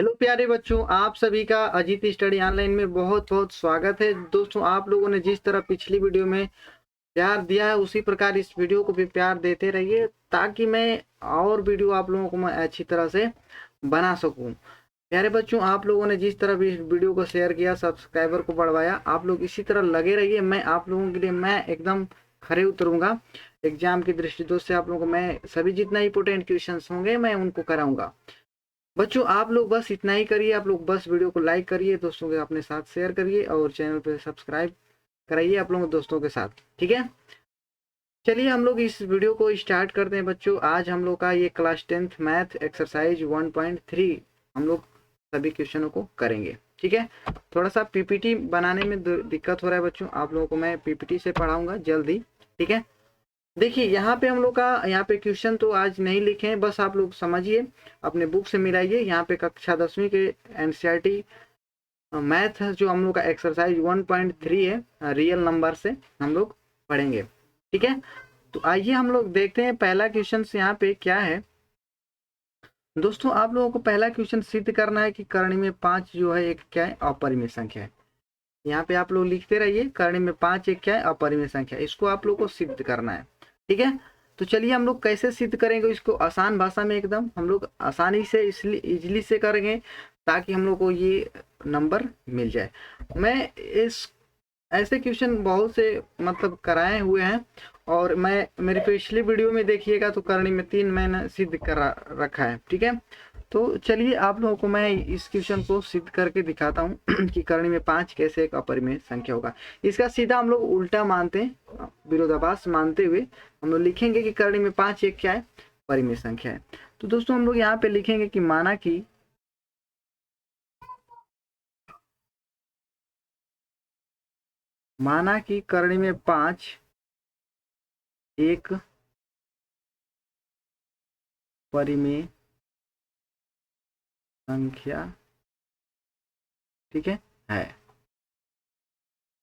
Hello प्यारे बच्चों, आप सभी का अजीत स्टडी ऑनलाइन में बहुत बहुत स्वागत है। दोस्तों, आप लोगों ने जिस तरह पिछली वीडियो में प्यार दिया है उसी प्रकार इस वीडियो को भी प्यार देते रहिए, ताकि मैं और वीडियो आप लोगों को मैं अच्छी तरह से बना सकूं। प्यारे बच्चों, आप लोगों ने जिस तरह भी इस वीडियो को शेयर किया, सब्सक्राइबर को बढ़वाया, आप लोग इसी तरह लगे रहिए। मैं आप लोगों के लिए मैं एकदम खरे उतरूंगा। एग्जाम की दृष्टि से आप लोगों को मैं सभी जितना इंपोर्टेंट क्वेश्चन होंगे मैं उनको कराऊंगा। बच्चों, आप लोग बस इतना ही करिए। आप लोग बस वीडियो को लाइक करिए, दोस्तों के अपने साथ शेयर करिए और चैनल पे सब्सक्राइब कराइए आप लोगों दोस्तों के साथ। ठीक है, चलिए हम लोग इस वीडियो को स्टार्ट करते हैं। बच्चों, आज हम लोग का ये क्लास 10th मैथ एक्सरसाइज 1.3 हम लोग सभी क्वेश्चनों को करेंगे। ठीक है, थोड़ा सा पीपीटी बनाने में दिक्कत हो रहा है बच्चों, आप लोगों को मैं पीपीटी से पढ़ाऊंगा जल्दी। ठीक है, देखिए यहाँ पे हम लोग का यहाँ पे क्वेश्चन तो आज नहीं लिखे हैं, बस आप लोग समझिए, अपने बुक से मिलाइए। यहाँ पे कक्षा 10वीं के एनसीईआरटी मैथ जो हम लोग का एक्सरसाइज 1.3 है, रियल नंबर से हम लोग पढ़ेंगे। ठीक है, तो आइए हम लोग देखते हैं पहला क्वेश्चन यहाँ पे क्या है। दोस्तों, आप लोगों को पहला क्वेश्चन सिद्ध करना है कि करणी में 5 जो है एक क्या है, अपरिमेय संख्या है। यहाँ पे आप लोग लिखते रहिए, करणी में 5 एक क्या है, अपरिमेय संख्या। इसको आप लोग को सिद्ध करना है। ठीक है, तो चलिए हम लोग कैसे सिद्ध करेंगे इसको, आसान भाषा में एकदम हम लोग आसानी से इसलिए इजली से करेंगे ताकि हम लोग को ये नंबर मिल जाए। मैं इस ऐसे क्वेश्चन बहुत से मतलब कराए हुए हैं, और मैं मेरी पिछली वीडियो में देखिएगा तो करणी में 3 मैंने सिद्ध करा रखा है। ठीक है, तो चलिए आप लोगों को मैं इस क्वेश्चन को सिद्ध करके दिखाता हूँ कि करणी में 5 कैसे एक अपरिमेय संख्या होगा। इसका सीधा हम लोग उल्टा मानते हैं, विरोधाभास मानते हुए हम लोग लिखेंगे कि करणी में 5 एक क्या है, परिमेय संख्या है। तो दोस्तों हम लोग यहाँ पे लिखेंगे कि माना कि करणी में 5 एक परिमेय संख्या, ठीक है।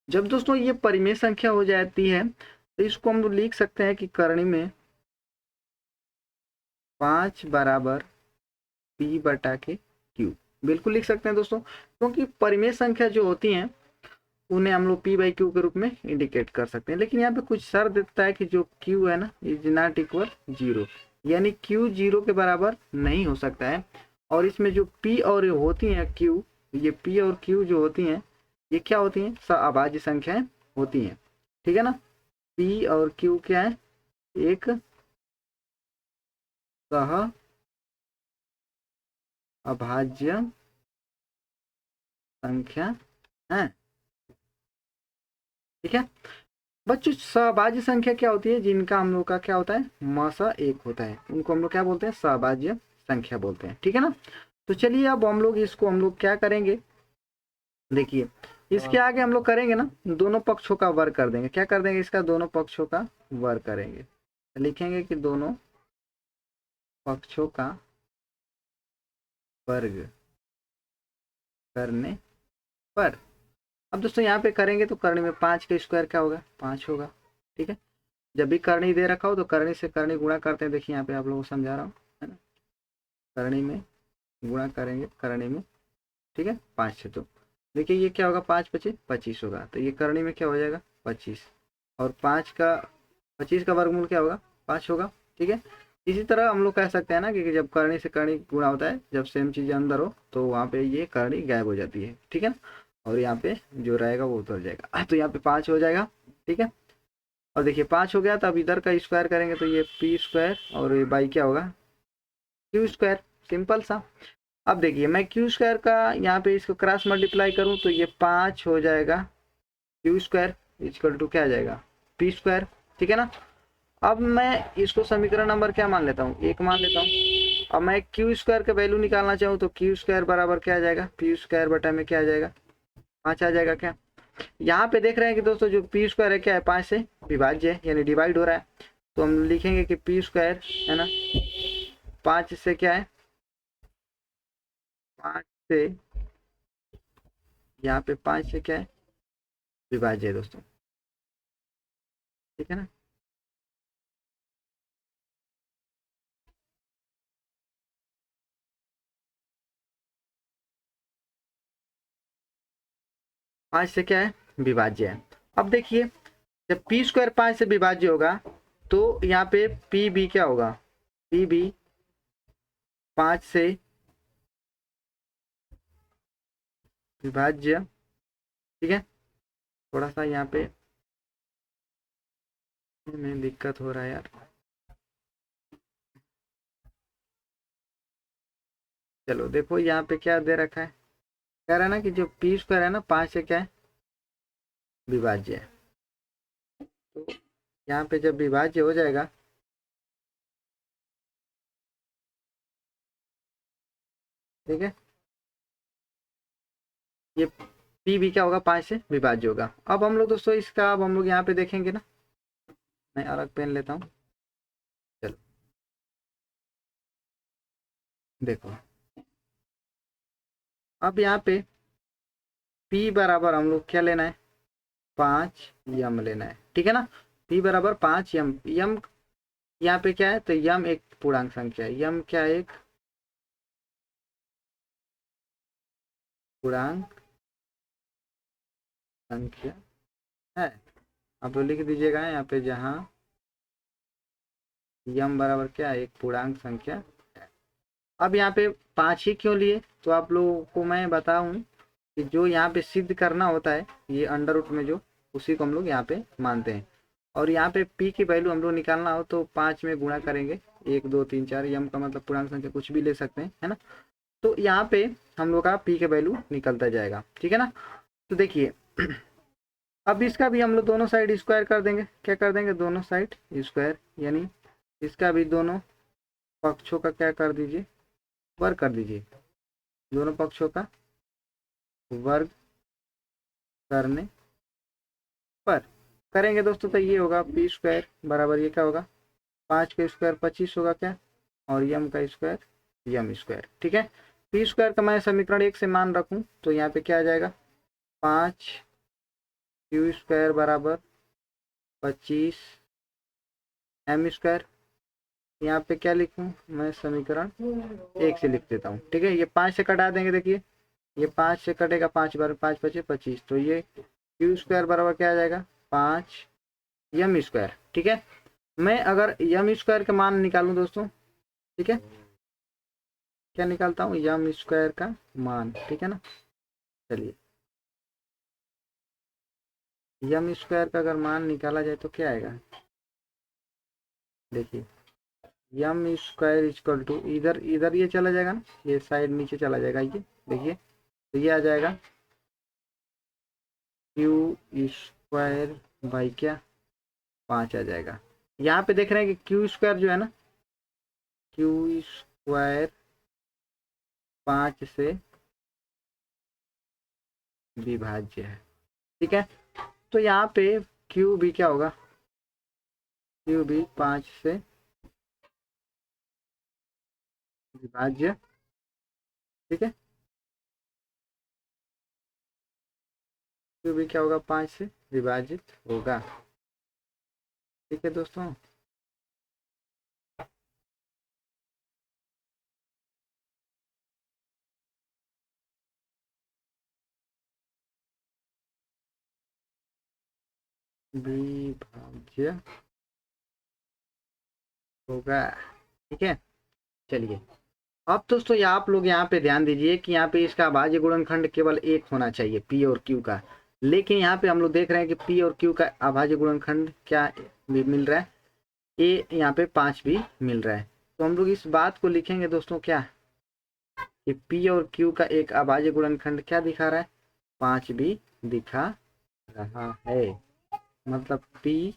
जब दोस्तों ये परिमेय संख्या हो जाती है तो इसको हम लोग लिख सकते हैं कि करणी में 5 बराबर पी बटा के क्यू, बिल्कुल लिख सकते हैं दोस्तों, क्योंकि परिमेय संख्या जो होती हैं उन्हें हम लोग पी बाई क्यू के रूप में इंडिकेट कर सकते हैं। लेकिन यहाँ पे कुछ शर्त देता है कि जो क्यू है ना, इज नॉट इक्वल 0, यानी क्यू 0 के बराबर नहीं हो सकता है। और इसमें जो पी और होती हैं क्यू, ये पी और क्यू जो होती हैं ये क्या होती हैं, सअभाज्य संख्याएं होती हैं। ठीक है ना, पी और क्यू क्या है, एक सह अभाज्य संख्या है। ठीक है बच्चों, सहभाज्य संख्या क्या होती है, जिनका हम लोग का क्या होता है, मसा 1 होता है, उनको हम लोग क्या बोलते हैं, सहभाज्य संख्या बोलते हैं। ठीक है ना, तो चलिए अब हम लोग इसको हम लोग क्या करेंगे, देखिए इसके आगे हम लोग करेंगे ना, दोनों पक्षों का वर्ग कर देंगे। क्या कर देंगे, इसका दोनों पक्षों का वर्ग करेंगे। लिखेंगे कि दोनों पक्षों का वर्ग करने पर, अब दोस्तों यहाँ पे करेंगे तो करनी में 5 का स्क्वायर क्या होगा, 5 होगा। ठीक है, जब भी करनी दे रखा हो तो करनी से करनी गुणा करते हैं। देखिए यहाँ पे आप लोगों को समझा रहा हूँ, है ना, करनी में गुणा करेंगे करनी में। ठीक है, 5 से, तो देखिए ये क्या होगा, 5 पचे 25 होगा, तो ये करनी में क्या हो जाएगा, 25, और 25 का वर्गमूल क्या होगा, 5 होगा। ठीक है, इसी तरह हम लोग कह सकते हैं ना कि जब करनी से करनी गुणा होता है, जब सेम चीज़ अंदर हो तो वहाँ पे ये करनी गायब हो जाती है। ठीक है ना, और यहाँ पे जो रहेगा वो उतर जाएगा, तो यहाँ पे 5 हो जाएगा। ठीक है, और देखिए 5 हो गया, तो अब इधर का स्क्वायर करेंगे तो ये पी स्क्वायर और ये बाई क्या होगा, क्यू स्क्वायर, सिंपल सा। अब देखिए मैं क्यू स्क्वायर का यहाँ पे इसको क्रॉस मल्टीप्लाई करूँ तो ये 5 हो जाएगा क्यू स्क्वायर इक्वल टू क्या आ जाएगा, पी स्क्वायर। ठीक है ना, अब मैं इसको समीकरण नंबर क्या मान लेता हूँ, 1 मान लेता हूँ। अब मैं क्यू स्क्वायर का वैल्यू निकालना चाहूँ तो क्यू स्क्वायर बराबर क्या आ जाएगा, पी स्क्वायर बटा में क्या आ जाएगा, 5 आ जाएगा। क्या यहाँ पे देख रहे हैं कि दोस्तों जो पी स्क्वायर है क्या है, 5 से विभाज्य है, यानी डिवाइड हो रहा है। तो हम लिखेंगे कि पी स्क्वायर है ना, 5 से क्या है, 5 से, यहाँ पे 5 से क्या है, विभाज्य है दोस्तों। ठीक है ना, 5 से क्या है, विभाज्य है। अब देखिए जब पी स्क्वायर 5 से विभाज्य होगा तो यहाँ पे पी बी क्या होगा, पी बी 5 से विभाज्य। ठीक है, थोड़ा सा यहाँ पे में दिक्कत हो रहा है यार। चलो देखो यहाँ पे क्या दे रखा है, कह रहा है ना कि जो पी स्क्वायर है ना 5 से क्या है, विभाज्य है। तो यहाँ पे जब विभाज्य हो जाएगा ठीक है, ये पी भी क्या होगा, 5 से विभाज्य होगा। अब हम लोग दोस्तों इसका अब हम लोग यहाँ पे देखेंगे ना, मैं अलग पेन लेता हूँ। चलो देखो अब यहाँ पे P बराबर हम लोग क्या लेना है, 5 यम लेना है। ठीक है ना, P बराबर 5 यम। यम यहाँ पे क्या है, तो यम एक पूर्णांक संख्या है। यम क्या है, एक पूर्णांक संख्या है। आप तो लिख दीजिएगा यहाँ पे, जहाँ यम बराबर क्या है, एक पूर्णांक संख्या है। अब यहाँ पे 5 ही क्यों लिए, तो आप लोगों को मैं बताऊं कि जो यहाँ पे सिद्ध करना होता है ये अंडर रूट में जो, उसी को हम लोग यहाँ पे मानते हैं। और यहाँ पे p की वैल्यू हम लोग निकालना हो तो 5 में गुणा करेंगे, 1 2 3 4, यम का मतलब पूर्णांक संख्या कुछ भी ले सकते हैं, है ना। तो यहाँ पे हम लोग का p के वैल्यू निकलता जाएगा। ठीक है ना, तो देखिए अब इसका भी हम लोग दोनों साइड स्क्वायर कर देंगे। क्या कर देंगे, दोनों साइड स्क्वायर, यानी इसका भी दोनों पक्षों का क्या कर दीजिए, वर्ग कर दीजिए। दोनों पक्षों का वर्ग करने पर करेंगे दोस्तों तो ये होगा पी स्क्वायर बराबर ये क्या होगा, 5 का स्क्वायर 25 होगा क्या, और यम का स्क्वायर यम स्क्वायर। ठीक है, पी स्क्वायर का मैं समीकरण 1 से मान रखूं तो यहाँ पे क्या आ जाएगा, 5 क्यू स्क्वायर बराबर 25 एम स्क्वायर। यहाँ पे क्या लिखूं मैं, समीकरण 1 से लिख देता हूँ। ठीक है, ये 5 से कटा देंगे, देखिए ये 5 से कटेगा, 5 बार 5 25 25, तो ये क्यू स्क्वायर बराबर क्या आ जाएगा, 5 यम स्क्वायर। ठीक है, मैं अगर यम स्क्वायर का मान निकालूं दोस्तों, ठीक है, क्या निकालता हूँ, यम स्क्वायर का मान। ठीक है ना, चलिए यम स्क्वायर का अगर मान निकाला जाए तो क्या आएगा, देखिए यम स्क्वायर इक्वल टू, इधर इधर ये चला जाएगा ना, ये साइड नीचे चला जाएगा, ये देखिए तो ये आ जाएगा क्यू स्क्वायर बाई क्या 5 आ जाएगा। यहाँ पे देख रहे हैं कि क्यू स्क्वायर जो है ना, क्यू स्क्वायर 5 से विभाज्य है। ठीक है, तो यहाँ पे क्यू भी क्या होगा, क्यू भी 5 से विभाज्य। ठीक है, क्यू भी क्या होगा, 5 से विभाजित होगा। ठीक है दोस्तों, विभाज्य होगा। ठीक है, चलिए अब दोस्तों आप लोग यहाँ पे ध्यान दीजिए कि यहाँ पे इसका अभाज्य गुणनखंड केवल एक होना चाहिए, पी और क्यू का। लेकिन यहाँ पे हम लोग देख रहे हैं कि पी और क्यू का अभाज्य गुणनखंड क्या भी मिल रहा है, ए यहाँ पे 5 भी मिल रहा है। तो हम लोग इस बात को लिखेंगे दोस्तों क्या, कि पी और क्यू का एक अभाज्य गुणनखंड क्या दिखा रहा है, 5 भी दिखा रहा है। मतलब पी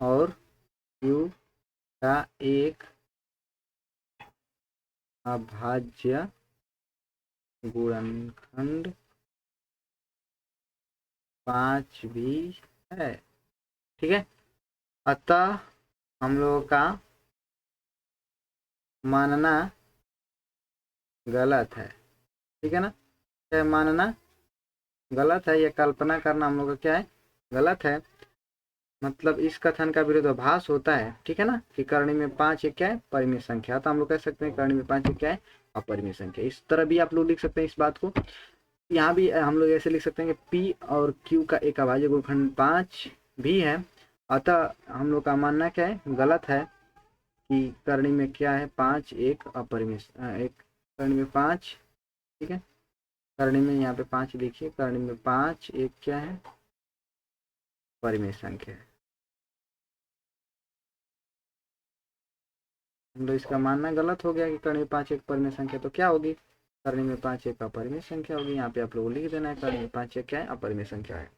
और क्यू का एक अभाज्य गुणनखंड 5 भी है। ठीक है, अतः हम लोगों का मानना गलत है। ठीक है ना, क्या मानना गलत है, या कल्पना करना हम लोग का क्या है, गलत है। मतलब इस कथन का विरोधाभास होता है। ठीक है ना, कि करणी में 5 एक क्या है, परिमेय संख्या। तो हम लोग कह सकते हैं करणी में 5 एक क्या है, अपरिमेय संख्या। इस तरह भी आप लोग लिख सकते हैं इस बात को। यहाँ भी हम लोग ऐसे लिख सकते हैं कि P और Q का एक अभाज्य गुणनखंड 5 भी है। अतः हम लोग का मानना क्या है, गलत है कि करणी में क्या है 5 एक अपरिमेय, एक करणी में 5, ठीक है, करणी में यहाँ पे 5 लिखिए, करणी में 5 एक क्या है, परिमेय संख्या है। हम लोग इसका मानना गलत हो गया कि करणी में 5 एक परिमेय संख्या, तो क्या होगी, करणी में 5 एक अपरिमेय संख्या होगी। यहाँ पे आप लोगों को लिख देना है करणी में 5 एक क्या है, अपरिमेय संख्या है।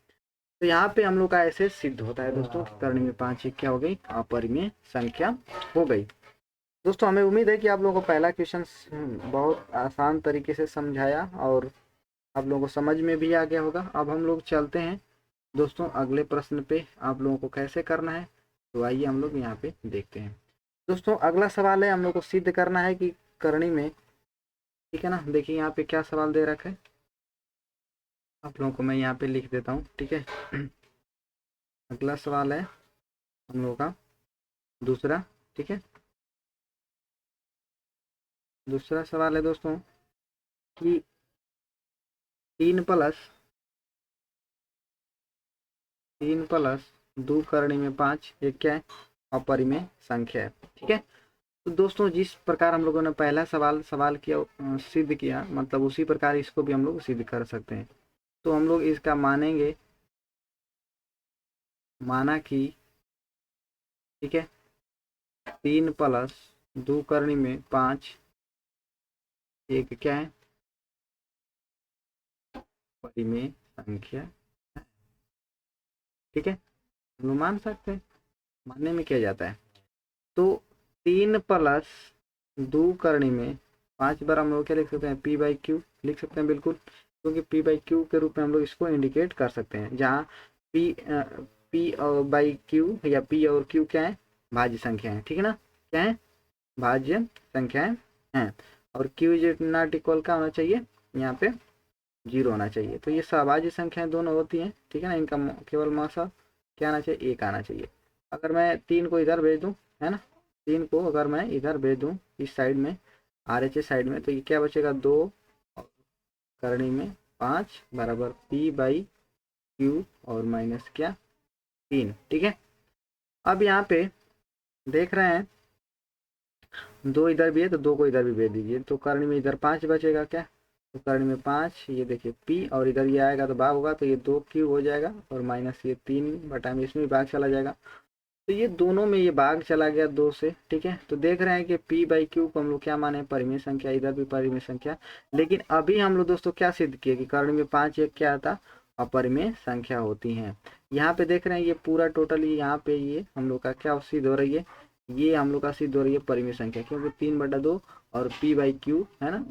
तो यहाँ पे हम लोग का ऐसे सिद्ध होता है दोस्तों कि करणी में 5 एक क्या हो गई, अपरिमेय संख्या हो गई। दोस्तों हमें उम्मीद है कि आप लोगों को पहला क्वेश्चन बहुत आसान तरीके से समझाया और आप लोगों को समझ में भी आ गया होगा। अब हम लोग चलते हैं दोस्तों अगले प्रश्न पे, आप लोगों को कैसे करना है, तो आइए हम लोग यहाँ पे देखते हैं। दोस्तों अगला सवाल है, हम लोग को सिद्ध करना है कि करणी में, ठीक है ना। देखिए यहाँ पे क्या सवाल दे रखा है, आप लोगों को मैं यहाँ पे लिख देता हूँ, ठीक है। अगला सवाल है हम लोगों का दूसरा, ठीक है। दूसरा सवाल है दोस्तों कि 3 प्लस 2 करणी में 5 ये क्या है, अपरिमेय संख्या है, ठीक है। तो दोस्तों जिस प्रकार हम लोगों ने पहला सवाल किया, सिद्ध किया, मतलब उसी प्रकार इसको भी हम लोग सिद्ध कर सकते हैं। तो हम लोग इसका मानेंगे, माना कि, ठीक है, 3 प्लस 2 करणी में 5 एक क्या है, परिमेय संख्या है, ठीक है। हम लोग मान सकते हैं, मानने में क्या जाता है। तो 3 प्लस 2 करणी में 5 बार हम लोग क्या लिख सकते हैं, P बाई क्यू लिख सकते हैं, बिल्कुल, क्योंकि P बाई क्यू के रूप में हम लोग इसको इंडिकेट कर सकते हैं, जहाँ P और बाई क्यू या P और Q क्या है, भाज्य संख्या है, ठीक है ना, क्या है, भाज्य संख्याएं हैं। और Q इज नॉट इक्वल क्या होना चाहिए, यहाँ पे 0 होना चाहिए। तो ये सभाज्य संख्याएं दोनों होती हैं, ठीक है ना, इनका केवल मासा क्या आना चाहिए, 1 आना चाहिए। अगर मैं 3 को इधर भेज दूँ, है ना, 3 को अगर मैं इधर भेज दूँ इस साइड में, RHS साइड में, तो ये क्या बचेगा, 2 करणी में 5 बराबर P बाई क्यू और माइनस क्या 3, ठीक है। अब यहाँ पे देख रहे हैं 2 इधर भी है, तो 2 को इधर भी भेज दीजिए, तो करणी में इधर 5 बचेगा क्या, तो करणी में 5, ये देखिए P और इधर ये आएगा तो भाग होगा, तो ये 2 क्यू हो जाएगा और माइनस ये 3 बटा में इसमें भाग चला जाएगा, तो ये दोनों में ये भाग चला गया 2 से, ठीक है। तो देख रहे हैं कि P बाई क्यू को हम लोग क्या माने, परिमेय संख्या, इधर भी परिमेय संख्या। लेकिन अभी हम लोग दोस्तों क्या सिद्ध किए कि करणी में 5 एक क्या था, अपरिमेय संख्या होती हैं। यहाँ पे देख रहे हैं ये पूरा टोटल यहाँ पे ये हम लोग का क्या सिद्ध हो रही है, ये हम लोग का सिद्ध हो रही है परिमेय संख्या, क्योंकि 3/2 और P बाई क्यू है ना,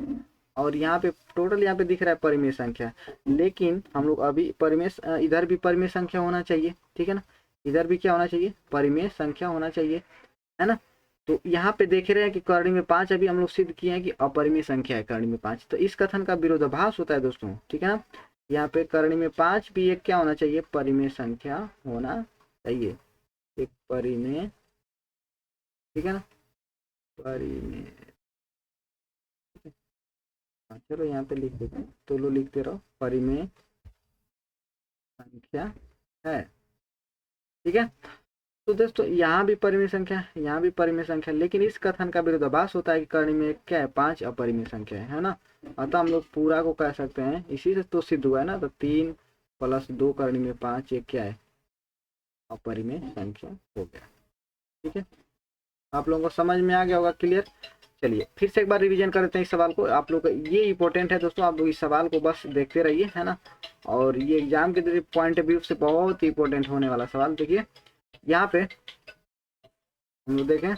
और यहाँ पे टोटल यहाँ पे दिख रहा है परिमेय संख्या। लेकिन हम लोग अभी परिमेय, इधर भी परिमेय संख्या होना चाहिए, ठीक है ना, इधर भी क्या होना चाहिए, परिमेय संख्या होना चाहिए, है ना। तो यहाँ पे देख रहे हैं कि करणी में 5 अभी हम लोग सिद्ध किए हैं कि अपरिमेय संख्या है करणी में 5, तो इस कथन का विरोधाभास होता है दोस्तों, ठीक है ना। यहाँ पे करणी में 5 भी एक क्या होना चाहिए, परिमेय संख्या होना चाहिए, एक परिमेय, ठीक है ना, परिमेय। चलो यहाँ पे लिख देते हैं, तो लो लिखते रहो, परिमेय संख्या है, ठीक है। तो दोस्तों यहाँ भी परिमेय संख्या, यहाँ भी परिमेय संख्या, लेकिन इस कथन का विरोधाभास होता है कि करणी में क्या है, 5 अपरिमेय संख्या है ना। अतः हम लोग पूरा को कह सकते हैं, इसी से तो सिद्ध हुआ है ना, तो 3 प्लस 2 करणी में 5 एक क्या है, अपरिमेय संख्या हो गया, ठीक है। आप लोगों को समझ में आ गया होगा, क्लियर। चलिए फिर से एक बार रिवीजन करते हैं इस सवाल को, आप लोग का ये इंपॉर्टेंट है दोस्तों, आप लोग इस सवाल को बस देखते रहिए, है ना, और ये एग्जाम के पॉइंट ऑफ व्यू से बहुत ही इंपॉर्टेंट होने वाला सवाल। देखिए यहाँ पे हम लोग देखें,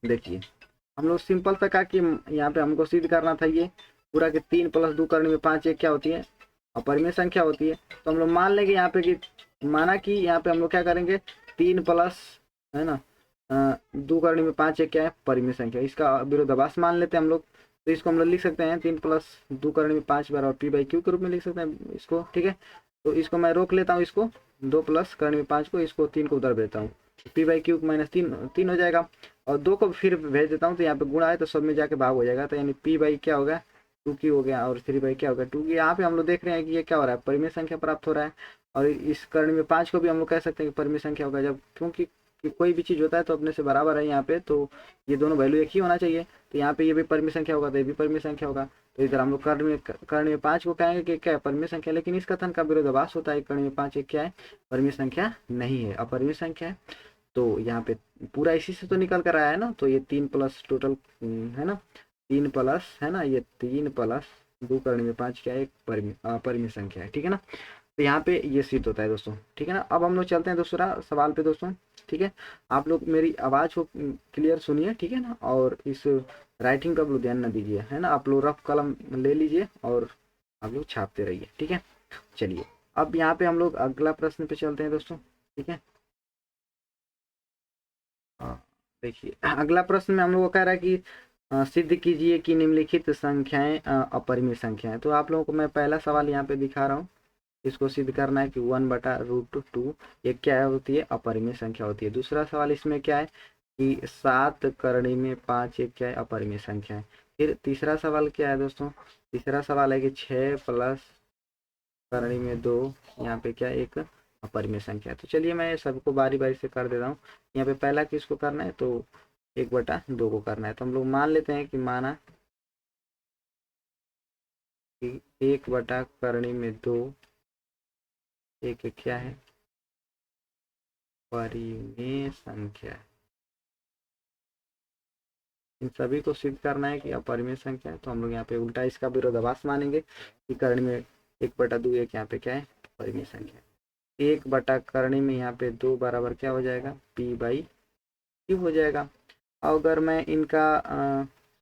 देखिए हम लोग सिंपल सा कहा कि यहाँ पे हमको सिद्ध करना था ये पूरा कि 3 प्लस 2 करने में 5 एक क्या होती है, अपरिमेय संख्या होती है। तो हम लोग मान लेंगे यहाँ पे कि, माना कि यहाँ पे हम लोग क्या करेंगे, 3 प्लस, है ना, 2 करने में 5 एक क्या है, परिमेय संख्या, इसका विरोधाभास मान लेते हैं हम लोग। तो इसको हम लोग लिख सकते हैं 3 प्लस 2 करने में 5 बराबर P बाई क्यू के रूप में लिख सकते हैं इसको, ठीक है। तो इसको मैं रोक लेता हूँ, इसको 2 प्लस करने में 5 को, इसको 3 को उधर भेजता हूँ, P बाई क्यू माइनस 3 हो जाएगा, और 2 को फिर भेज देता हूँ, तो यहाँ पे गुणा है तो सब में जाके भाग हो जाएगा, तो यानी P बाई क्या होगा, टू क्यू हो गया और 3 बाई क्या हो गया 2। यहाँ पे हम लोग देख रहे हैं कि ये क्या हो रहा है, परिमेय संख्या प्राप्त हो रहा है। और इस कर्ण में 5 को भी हम लोग कह सकते हैं कि परिमेय संख्या होगा, जब क्योंकि कोई भी चीज़ होता है तो अपने से बराबर है यहाँ पे, तो ये दोनों वैल्यू एक ही होना चाहिए। तो यहाँ पे ये भी परिमेय संख्या होगा तो ये भी परिमेय संख्या होगा। तो इधर हम लोग कर्ण में 5 को कहेंगे कि क्या है, परिमेय संख्या। लेकिन इस कथन का विरोधाभास होता है, कर्ण में 5 एक क्या है, परिमेय संख्या नहीं है, अपरिमेय संख्या है। तो यहाँ पे पूरा इसी से तो निकल कर आया है ना, तो ये 3 प्लस टोटल है ना, 3 प्लस है ना, ये 3 प्लस 2 कर्ण में 5 क्या है, एक अपरिमेय संख्या है, ठीक है ना। तो यहाँ पे ये सिद्ध होता है दोस्तों, ठीक है ना। अब हम लोग चलते हैं दूसरा सवाल पे दोस्तों, ठीक है। आप लोग मेरी आवाज़ को क्लियर सुनिए, ठीक है ना, और इस राइटिंग का आप लोग ध्यान न दीजिए, है ना। आप लोग रफ कलम ले लीजिए और आप लोग छापते रहिए, ठीक है। चलिए अब यहाँ पे हम लोग अगला प्रश्न पे चलते हैं दोस्तों, ठीक है। देखिए अगला प्रश्न में हम लोग को कह रहा है कि सिद्ध कीजिए कि निम्नलिखित संख्याएं अपरिमेय संख्याएं। तो आप लोगों को मैं पहला सवाल यहाँ पे दिखा रहा हूँ, इसको सिद्ध करना है कि 1/√2 ये क्या होती है, अपरिमेय संख्या होती है। दूसरा सवाल इसमें क्या है कि 7 करणी में 5 एक क्या है, अपरिमेय संख्या है। फिर तीसरा सवाल क्या है दोस्तों, तीसरा सवाल है कि 6 प्लस करणी में 2 यहाँ पे क्या एक अपरिमेय संख्या है। तो चलिए मैं सबको बारी बारी से कर देता हूँ। यहाँ पे पहला किसको करना है, तो 1/2 को करना है। तो हम लोग मान लेते हैं कि माना कि 1/2 एक क्या है, परिमेय संख्या है। इन सभी को सिद्ध करना है कि अपरिमेय संख्या है, तो हम लोग यहाँ पे उल्टा इसका विरोधाभास मानेंगे कि करणी में 1/2 एक यहाँ पे क्या है, परिमेय संख्या है। 1/करणी में यहाँ पे 2 बराबर क्या हो जाएगा, p/q हो जाएगा। अगर मैं इनका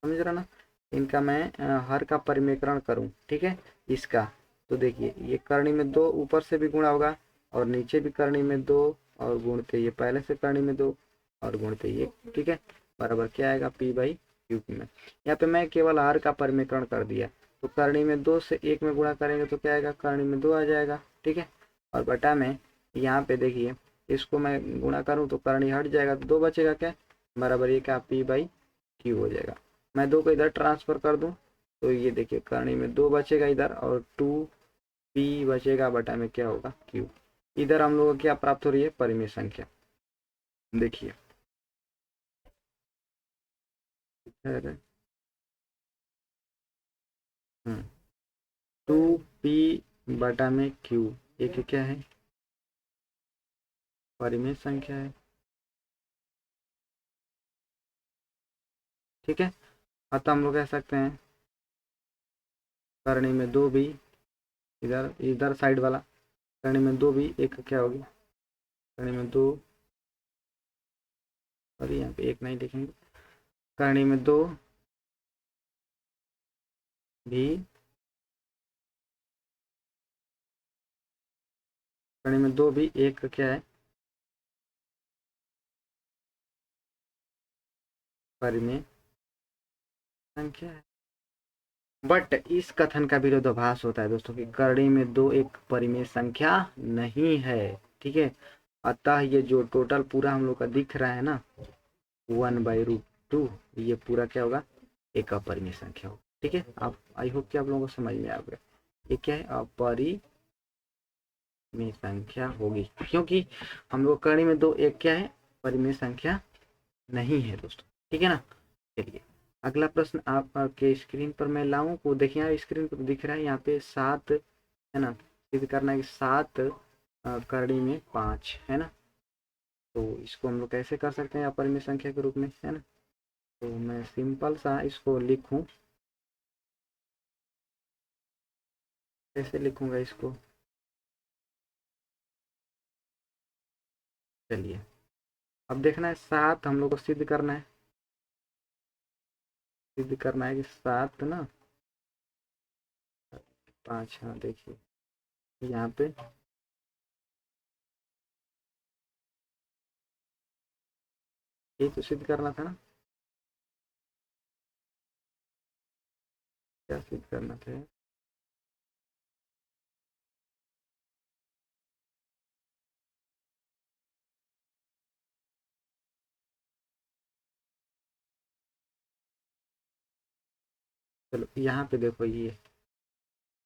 समझ रहा ना, इनका मैं हर का परिमेयकरण करूं, ठीक है, इसका, तो देखिए ये करणी में 2 ऊपर से भी गुणा होगा और नीचे भी करणी में 2 और गुणते ये पहले से करणी में 2 और गुणते ये, ठीक है, बराबर क्या आएगा, p/q में। यहाँ पे मैं केवल हर का परिमेयकरण कर दिया, तो करणी में 2 से 1 में गुणा करेंगे तो क्या आएगा, करणी में 2 आ जाएगा, ठीक है। और बटा में यहाँ पे देखिए इसको मैं गुणा करूँ तो करणी हट जाएगा तो 2 बचेगा, क्या बराबर ये क्या, p/q हो जाएगा। मैं 2 को इधर ट्रांसफर कर दूं तो ये देखिए करणी में 2 बचेगा इधर और 2p बचेगा, बटा में क्या होगा, q। इधर हम लोग को क्या प्राप्त हो रही है, परिमेय संख्या। देखिए इधर 2p बटा में q एक क्या है, परिमेय संख्या है, ठीक है। अतः हम लोग कह सकते हैं करणी में 2 भी, इधर इधर साइड वाला करणी में 2 भी एक क्या होगी, करणी में 2 और यहाँ पे एक नहीं लिखेंगे, करणी में 2 भी, करणी में 2 भी एक क्या है, परिमेय संख्या है। बट इस कथन का विरोधाभास होता है दोस्तों कि करणी में 2 एक परिमेय संख्या नहीं है, ठीक है। अतः ये जो टोटल पूरा हम लोग का दिख रहा है ना 1/√2 ये पूरा क्या होगा, एक अपरिमेय संख्या होगा, ठीक है। आप आई होप कि आप लोगों को समझ में आ गया, ये क्या है, अपरिमेय संख्या होगी, क्योंकि हम लोग करणी में 2 एक क्या है, परिमेय संख्या नहीं है दोस्तों, ठीक है ना। चलिए अगला प्रश्न आपके स्क्रीन पर मैं लाऊं, को देखिए यहाँ स्क्रीन पर दिख रहा है, यहाँ पे 7 है ना, सिद्ध करना है कि 7 करणी में 5 है ना। तो इसको हम लोग कैसे कर सकते हैं अपरिमेय संख्या के रूप में, है ना। तो मैं सिंपल सा इसको लिखूं, कैसे लिखूंगा इसको, चलिए अब देखना है 7 हम लोग को सिद्ध करना है, सिद्ध करना है कि 7 ना 5, हाँ देखिए यहाँ पे ये तो सिद्ध करना था ना, क्या सिद्ध करना था, चलो यहाँ पे देखो, ये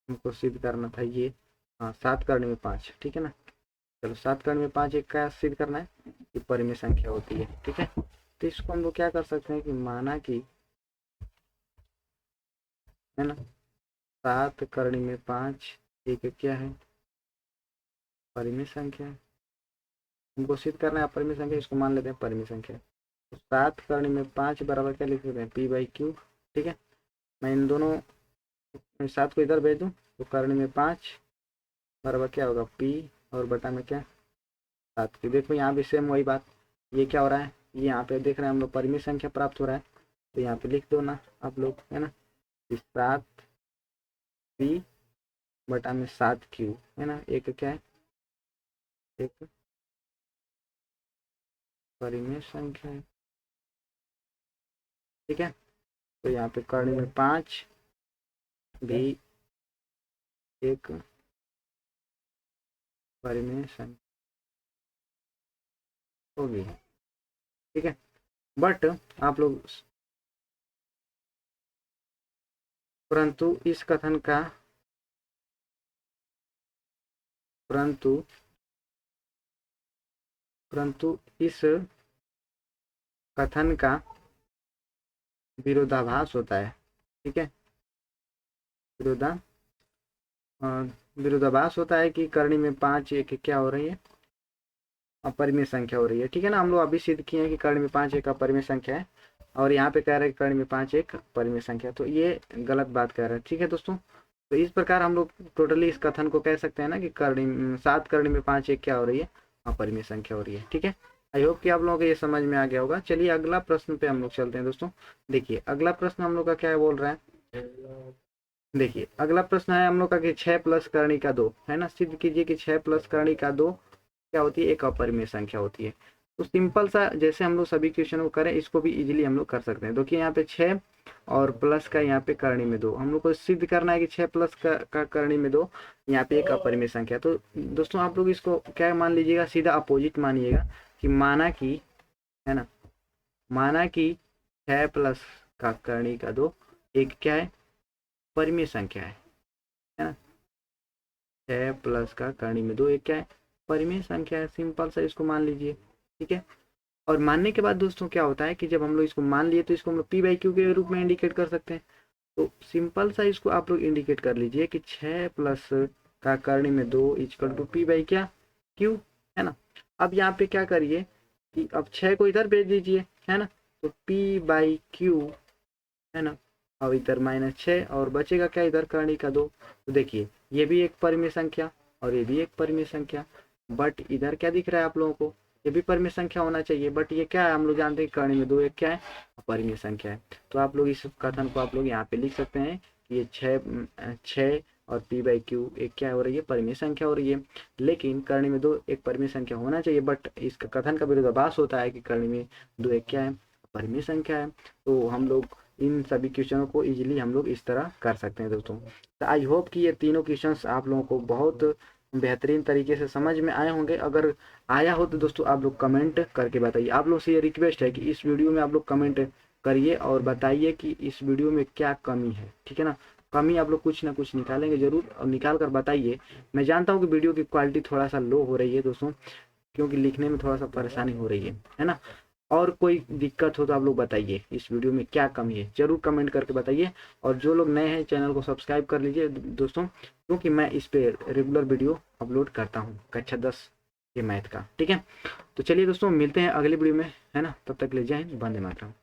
हमको सिद्ध करना था ये, हाँ 7 करने में 5, ठीक है ना। चलो 7 करने में 5 एक क्या सिद्ध करना है, ये परिमेय संख्या होती है, ठीक है। तो इसको हम लोग क्या कर सकते हैं कि माना कि, है ना, 7 करने में 5 एक क्या है, परिमेय संख्या है। हमको सिद्ध करना है अपरिमेय संख्या, इसको मान लेते हैं परिमेय संख्या। तो 7 करने में 5 बराबर क्या लिख सकते हैं, p/q, ठीक है। मैं इन दोनों 7 को इधर भेज दूँ तो करने में 5 बराबर क्या होगा, p और बटा में क्या, 7 की। देखो यहाँ भी सेम वही बात, ये क्या हो रहा है, ये यहाँ पे देख रहे हैं हम लोग परिमेय संख्या प्राप्त हो रहा है, तो यहाँ पे लिख दो ना आप लोग, है ना, 7 p बटा में 7 q, है ना। एक क्या है, एक परिमेय संख्या है, ठीक है। तो यहाँ पे करने में 5 भी एक परिमेय संख्या होगी, ठीक है। बट आप लोग, परंतु इस कथन का, परंतु इस कथन का विरोधाभास होता है, ठीक है। विरोधाभास होता है कि करनी में 5 एक क्या हो रही है, अपरिमेय संख्या हो रही है, ठीक है ना। हम लोग अभी सिद्ध किए हैं कि करनी में 5 एक अपरिमेय संख्या है, और यहाँ पे कह रहे हैं कि करनी में 5 एक परिमेय संख्या, तो ये गलत बात कह रहे हैं, ठीक है दोस्तों। तो इस प्रकार हम लोग टोटली इस कथन को कह सकते हैं ना कि 7 करनी में 5 एक क्या हो रही है, अपरिमेय संख्या हो रही है, ठीक है। आई होप कि आप लोगों को ये समझ में आ गया होगा। चलिए अगला प्रश्न पे हम लोग चलते हैं दोस्तों। देखिए अगला प्रश्न हम लोग का क्या बोल रहा है, देखिए अगला प्रश्न है हम लोग का कि 6 प्लस करणी का 2, है ना। सिद्ध कीजिए कि 6 प्लस करणी का 2 क्या होती है, एक अपरिमेय संख्या होती है। तो सिंपल सा जैसे हम लोग सभी क्वेश्चन को करें, इसको भी इजीली हम लोग कर सकते हैं। देखिए यहाँ पे 6 और प्लस का यहाँ पे करणी में 2, हम लोग को सिद्ध करना है कि 6 प्लस का करणी में 2 यहाँ पे एक अपरिमेय संख्या। तो दोस्तों आप लोग इसको क्या मान लीजिएगा, सीधा अपोजिट मानिएगा कि माना कि, है ना, माना कि 6 प्लस का करणी का 2 एक क्या है, परिमेय संख्या है ना। 6 प्लस का करणी में 2 एक क्या है, परिमेय संख्या है। सिंपल सा इसको मान लीजिए, ठीक है। और मानने के बाद दोस्तों क्या होता है कि जब हम लोग इसको मान लिए तो इसको हम लोग p/q के रूप में इंडिकेट कर सकते हैं। तो सिंपल सा इसको आप लोग इंडिकेट कर लीजिए कि 6 प्लस का करणी में 2 इक्वल टू p/q, है ना। अब यहाँ पे क्या करिए कि अब 6 को इधर भेज दीजिए, है ना, तो p/q, है ना, और इधर -6 और बचेगा क्या, इधर करणी का 2। तो देखिए ये भी एक परिमेय संख्या और ये भी एक परिमेय संख्या, बट इधर क्या दिख रहा है आप लोगों को, ये भी परिमेय संख्या होना चाहिए, बट ये क्या है, हम लोग जानते हैं करणी में 2 एक क्या है, अपरिमेय संख्या है। तो आप लोग इस कथन को आप लोग यहाँ पे लिख सकते हैं कि ये 6 और p/q एक क्या हो रही है, परिमेय संख्या हो रही है। लेकिन करणी में 2 एक परिमेय संख्या होना चाहिए, बट इसका कथन का विरोधाभास होता है कि करणी में 2 एक क्या है, परिमेय संख्या है। तो हम लोग इन सभी क्वेश्चनों को इजीली हम लोग इस तरह कर सकते हैं दोस्तों। तो आई होप कि ये तीनों क्वेश्चंस आप लोगों को बहुत बेहतरीन तरीके से समझ में आए होंगे। अगर आया हो तो दोस्तों आप लोग कमेंट करके बताइए। आप लोग से ये रिक्वेस्ट है कि इस वीडियो में आप लोग कमेंट करिए और बताइए कि इस वीडियो में क्या कमी है, ठीक है ना। कमी आप लोग कुछ ना कुछ निकालेंगे जरूर, और निकाल कर बताइए। मैं जानता हूँ कि वीडियो की क्वालिटी थोड़ा सा लो हो रही है दोस्तों, क्योंकि लिखने में थोड़ा सा परेशानी हो रही है ना। और कोई दिक्कत हो तो आप लोग बताइए, इस वीडियो में क्या कमी है जरूर कमेंट करके बताइए। और जो लोग नए हैं चैनल को सब्सक्राइब कर लीजिए दोस्तों, क्योंकि मैं इस पे रेगुलर वीडियो अपलोड करता हूँ कक्षा 10 के मैथ का, ठीक है। तो चलिए दोस्तों मिलते हैं अगले वीडियो में, है ना। तब तक ले जय हिंद, वंदे मातरम।